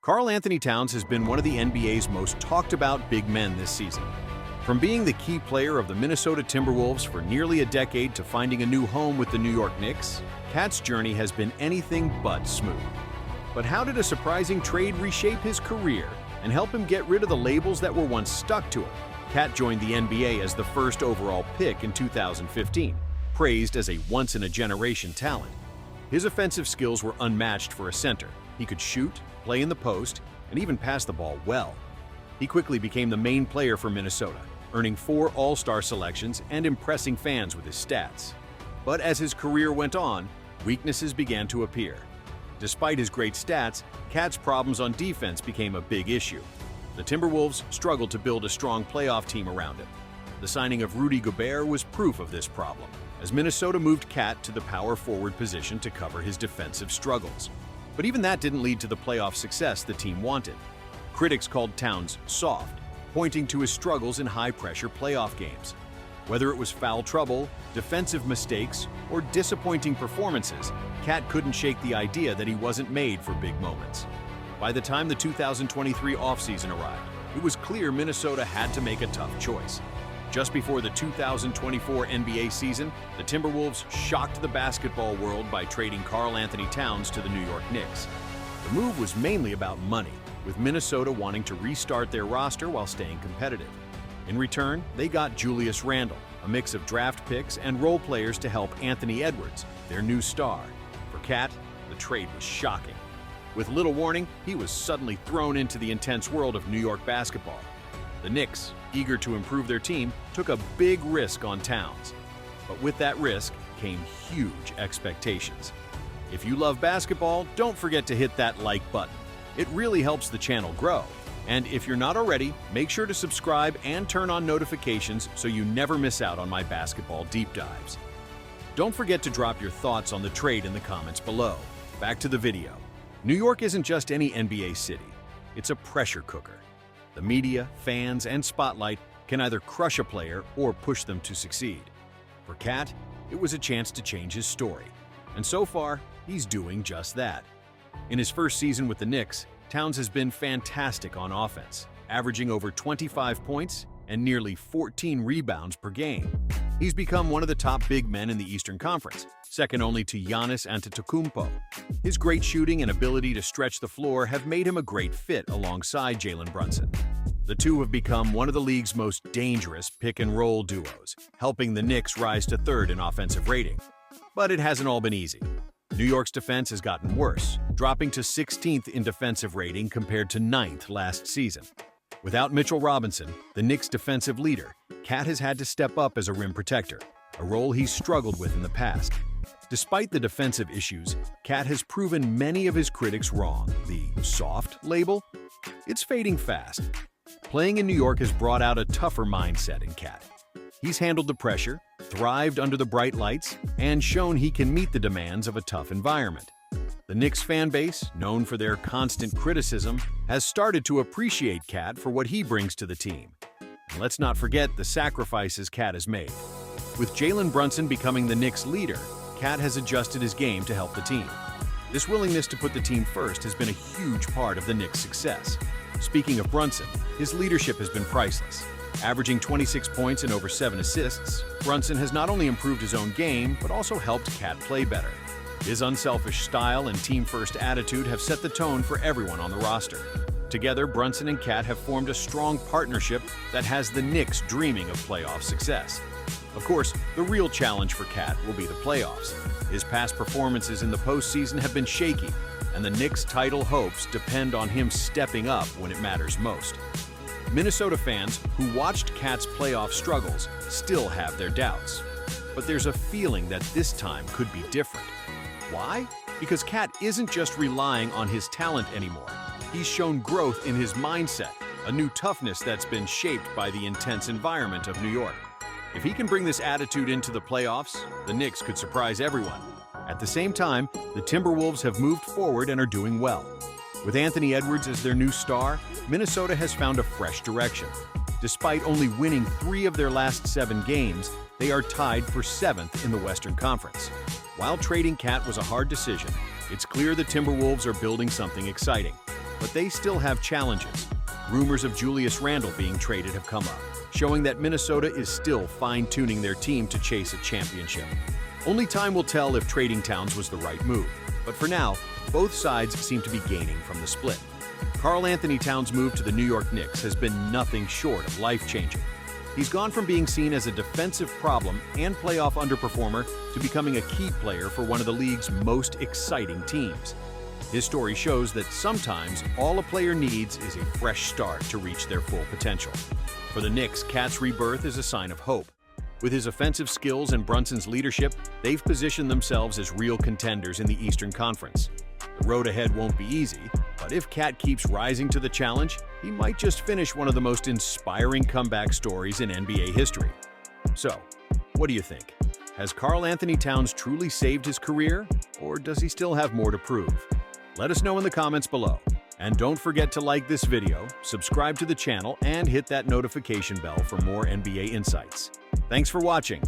Karl-Anthony Towns has been one of the NBA's most talked about big men this season. From being the key player of the Minnesota Timberwolves for nearly a decade to finding a new home with the New York Knicks, KAT's journey has been anything but smooth. But how did a surprising trade reshape his career and help him get rid of the labels that were once stuck to him? KAT joined the NBA as the first overall pick in 2015, praised as a once-in-a-generation talent. His offensive skills were unmatched for a center. He could shoot, play in the post, and even pass the ball well. He quickly became the main player for Minnesota, earning 4 All-Star selections and impressing fans with his stats. But as his career went on, weaknesses began to appear. Despite his great stats, KAT's problems on defense became a big issue. The Timberwolves struggled to build a strong playoff team around him. The signing of Rudy Gobert was proof of this problem, as Minnesota moved KAT to the power forward position to cover his defensive struggles. But even that didn't lead to the playoff success the team wanted. Critics called Towns soft, pointing to his struggles in high-pressure playoff games. Whether it was foul trouble, defensive mistakes, or disappointing performances, KAT couldn't shake the idea that he wasn't made for big moments. By the time the 2023 offseason arrived, it was clear Minnesota had to make a tough choice. Just before the 2024 NBA season, the Timberwolves shocked the basketball world by trading Karl-Anthony Towns to the New York Knicks. The move was mainly about money, with Minnesota wanting to restart their roster while staying competitive. In return, they got Julius Randle, a mix of draft picks and role players to help Anthony Edwards, their new star. For KAT, the trade was shocking. With little warning, he was suddenly thrown into the intense world of New York basketball. The Knicks, eager to improve their team, took a big risk on Towns. But with that risk came huge expectations. If you love basketball, don't forget to hit that like button. It really helps the channel grow. And if you're not already, make sure to subscribe and turn on notifications so you never miss out on my basketball deep dives. Don't forget to drop your thoughts on the trade in the comments below. Back to the video. New York isn't just any NBA city. It's a pressure cooker. The media, fans, and spotlight can either crush a player or push them to succeed. For KAT, it was a chance to change his story. And so far, he's doing just that. In his first season with the Knicks, Towns has been fantastic on offense, averaging over 25 points and nearly 14 rebounds per game. He's become one of the top big men in the Eastern Conference, second only to Giannis Antetokounmpo. His great shooting and ability to stretch the floor have made him a great fit alongside Jalen Brunson. The two have become one of the league's most dangerous pick-and-roll duos, helping the Knicks rise to third in offensive rating. But it hasn't all been easy. New York's defense has gotten worse, dropping to 16th in defensive rating compared to 9th last season. Without Mitchell Robinson, the Knicks' defensive leader, KAT has had to step up as a rim protector, a role he's struggled with in the past. Despite the defensive issues, KAT has proven many of his critics wrong. The soft label? It's fading fast. Playing in New York has brought out a tougher mindset in KAT. He's handled the pressure, thrived under the bright lights, and shown he can meet the demands of a tough environment. The Knicks fan base, known for their constant criticism, has started to appreciate KAT for what he brings to the team. And let's not forget the sacrifices KAT has made. With Jalen Brunson becoming the Knicks' leader, KAT has adjusted his game to help the team. This willingness to put the team first has been a huge part of the Knicks' success. Speaking of Brunson, his leadership has been priceless. Averaging 26 points and over 7 assists, Brunson has not only improved his own game, but also helped KAT play better. His unselfish style and team-first attitude have set the tone for everyone on the roster. Together, Brunson and KAT have formed a strong partnership that has the Knicks dreaming of playoff success. Of course, the real challenge for KAT will be the playoffs. His past performances in the postseason have been shaky, and the Knicks' title hopes depend on him stepping up when it matters most. Minnesota fans who watched KAT's playoff struggles still have their doubts. But there's a feeling that this time could be different. Why? Because KAT isn't just relying on his talent anymore. He's shown growth in his mindset, a new toughness that's been shaped by the intense environment of New York. If he can bring this attitude into the playoffs, the Knicks could surprise everyone. At the same time, the Timberwolves have moved forward and are doing well. With Anthony Edwards as their new star, Minnesota has found a fresh direction. Despite only winning 3 of their last 7 games, they are tied for 7th in the Western Conference. While trading KAT was a hard decision, it's clear the Timberwolves are building something exciting. but they still have challenges. Rumors of Julius Randle being traded have come up, showing that Minnesota is still fine-tuning their team to chase a championship. Only time will tell if trading Towns was the right move, but for now, both sides seem to be gaining from the split. Karl-Anthony Towns' move to the New York Knicks has been nothing short of life-changing. He's gone from being seen as a defensive problem and playoff underperformer to becoming a key player for one of the league's most exciting teams. His story shows that sometimes all a player needs is a fresh start to reach their full potential. For the Knicks, Cat's rebirth is a sign of hope. With his offensive skills and Brunson's leadership, they've positioned themselves as real contenders in the Eastern Conference. The road ahead won't be easy, but if Cat keeps rising to the challenge, he might just finish one of the most inspiring comeback stories in NBA history. So, what do you think? Has Karl-Anthony Towns truly saved his career, or does he still have more to prove? Let us know in the comments below. And don't forget to like this video, subscribe to the channel, and hit that notification bell for more NBA insights. Thanks for watching.